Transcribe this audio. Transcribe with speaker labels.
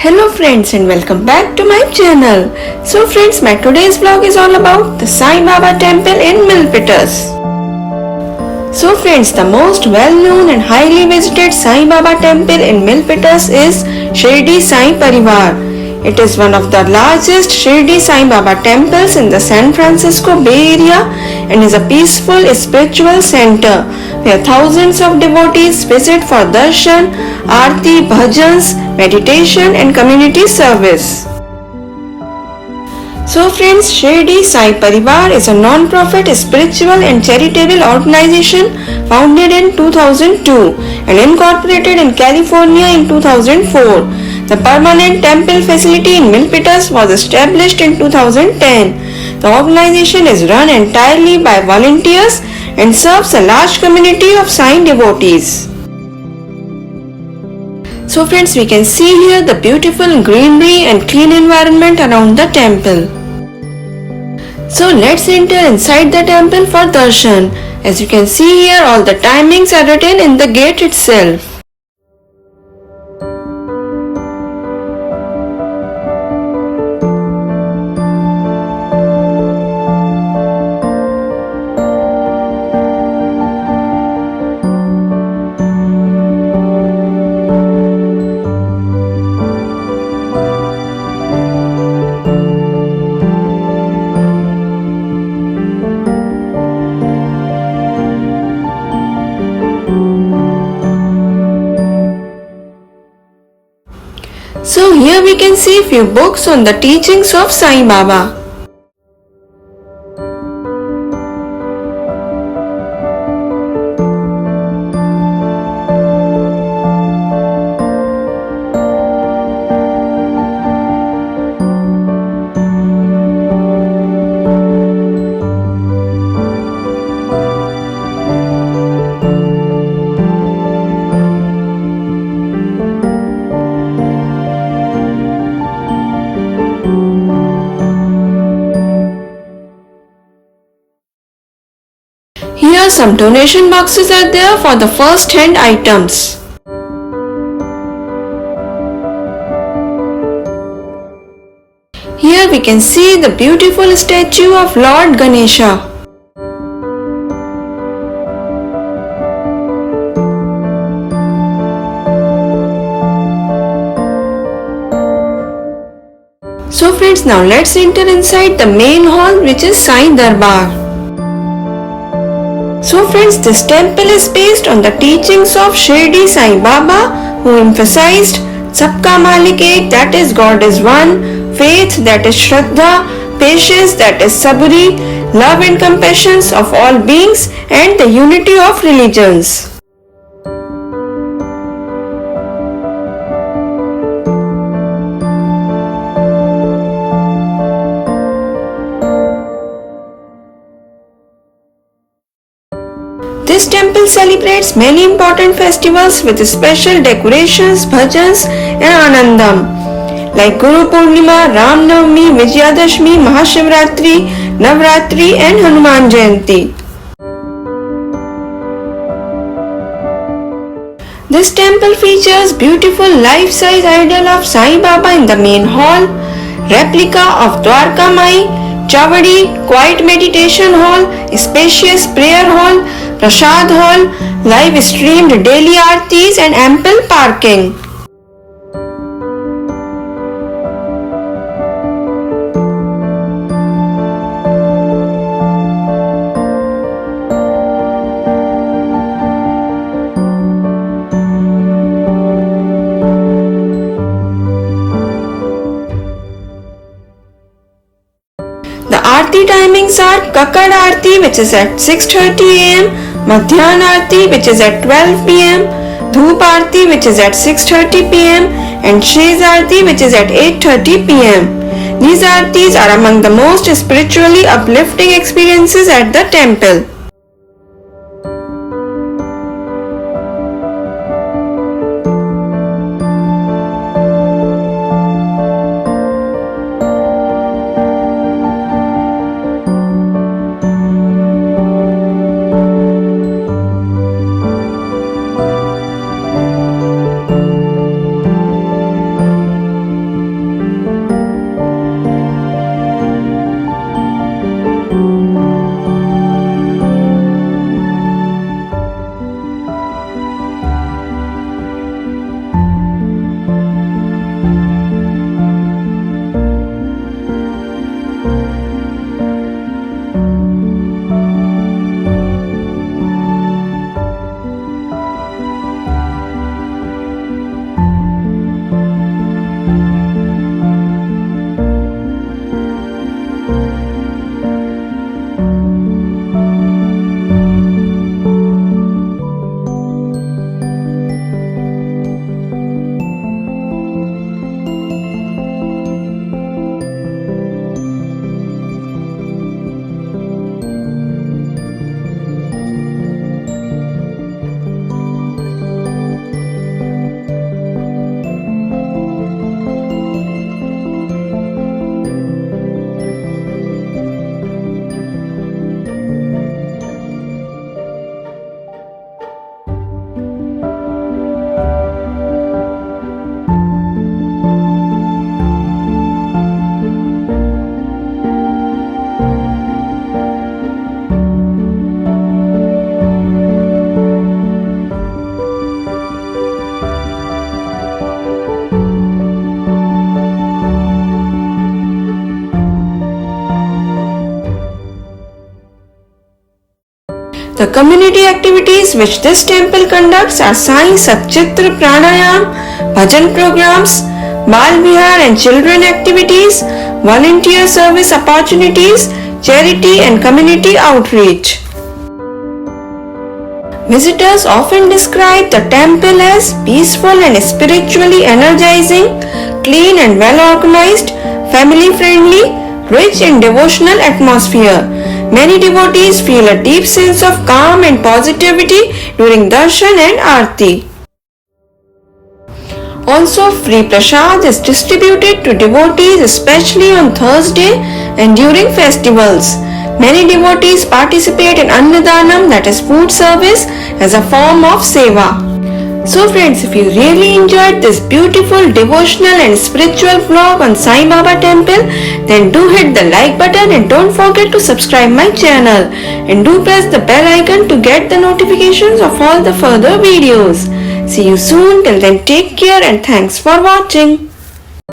Speaker 1: Hello friends and welcome back to my channel. So friends, my today's vlog is all about the Sai Baba temple in Milpitas. So friends, the most well-known and highly visited Sai Baba temple in Milpitas is Shirdi Sai Parivar. It is one of the largest Shirdi Sai Baba temples in the San Francisco Bay Area and is a peaceful spiritual center where thousands of devotees visit for darshan, aarti, bhajans, meditation and community service. So friends, Shirdi Sai Parivar is a non-profit spiritual and charitable organization founded in 2002 and incorporated in California in 2004. The permanent temple facility in Milpitas was established in 2010. The organization is run entirely by volunteers and serves a large community of Sai devotees. So friends, we can see here the beautiful greenery and clean environment around the temple. So let's enter inside the temple for darshan. As you can see here, all the timings are written in the gate itself. So here we can see few books on the teachings of Sai Baba. Here some donation boxes are there for the first hand items. Here we can see the beautiful statue of Lord Ganesha. So friends, now let's enter inside the main hall, which is Sai Darbar. So friends, this temple is based on the teachings of Shirdi Sai Baba, who emphasized Sabka Malik Ek, that is God is one, faith, that is Shraddha, patience, that is Sabri, love and compassion of all beings, and the unity of religions. This temple celebrates many important festivals with special decorations, bhajans and anandam like Guru Purnima, Ram Navami, Vijayadashmi, Mahashivratri, Navratri and Hanuman Jayanti. This temple features beautiful life-size idol of Sai Baba in the main hall, replica of Dwarka Mai, Chavadi, quiet meditation hall, spacious prayer hall, Prasad hall, live streamed daily aartis and ample parking. The aarti timings are Kakad Aarti, which is at 6:30 am, Madhyan Aarti, which is at 12 pm, Dhoop Aarti, which is at 6:30 pm, and Shez Aarti, which is at 8:30 pm. These aartis are among the most spiritually uplifting experiences at the temple. The community activities which this temple conducts are Sai Satchitra Pranayam, bhajan programs, Bal Vihar and children activities, volunteer service opportunities, charity and community outreach. Visitors often describe the temple as peaceful and spiritually energizing, clean and well organized, family friendly, rich in devotional atmosphere. Many devotees feel a deep sense of calm and positivity during darshan and aarti. Also, free prasad is distributed to devotees especially on Thursday and during festivals. Many devotees participate in Annadanam, that is food service, as a form of seva. So friends, if you really enjoyed this beautiful devotional and spiritual vlog on Sai Baba temple, then do hit the like button and don't forget to subscribe my channel. And do press the bell icon to get the notifications of all the further videos. See you soon. Till then, take care and thanks for watching.